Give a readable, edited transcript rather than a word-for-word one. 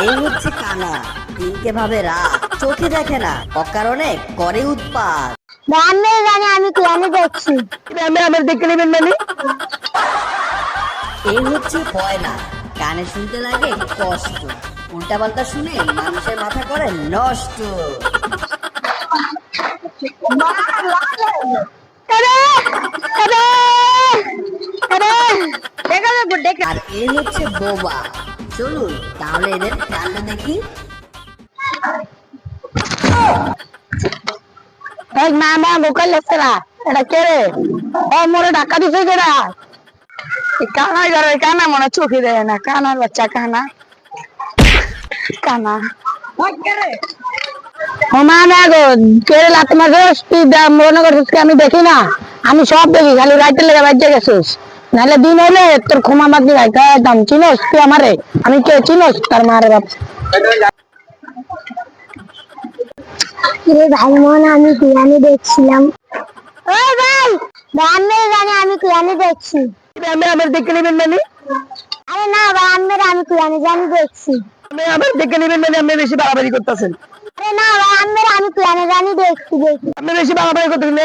এই হচ্ছে কানা, দিনকে ভাবে রাত, চোখে দেখে না, অকারণে করে উৎপাত। আমি জানি আমি কি আমি দেখছি। আমি আমার দেখে নেবেন মানে এই হচ্ছে পয়না, কানে শুনতে লাগে কষ্ট, উল্টাপাল্টা শুনে মানুষের মাথা করে নষ্ট। আর এই হচ্ছে বোবা। চলুন তাহলে এদের কাণ্ড দেখি। না না বোকাল লাগছে না, এটা কে রে? ও মোরে ধাক্কা দিছে কেডা? কানাই ধরে, কানা মনে চোখে দেয় না, কানার বাচ্চা কানা কানা ও মা না গো, কে লাত মারছিস তুই? মনে করছিস কি আমি দেখি না? আমি সব দেখি, খালি রাইতে লেগে বাজে গেছিস। নাহলে দিন হলে তোর ক্ষমা মাগি রাইতাম। চিনোস তুই আমারে? আমি কে চিনোস? তার মারে বাপ ভাই মন আমি কি আমি দেখছিলাম। ওই ভাই আমি জানি আমি কি আমি দেখছি। আমি আমার দেখে নেবেন মানে আরে না ভাই আমি কি আমি জানি দেখছি। আমি আমার দেখে নেবেন মানে আপনি বেশি বাড়াবাড়ি করতেছেন। আরে না ভাই আমি কি আমি জানি দেখছি দেখছি। আপনি বেশি বাড়াবাড়ি করতেছেন।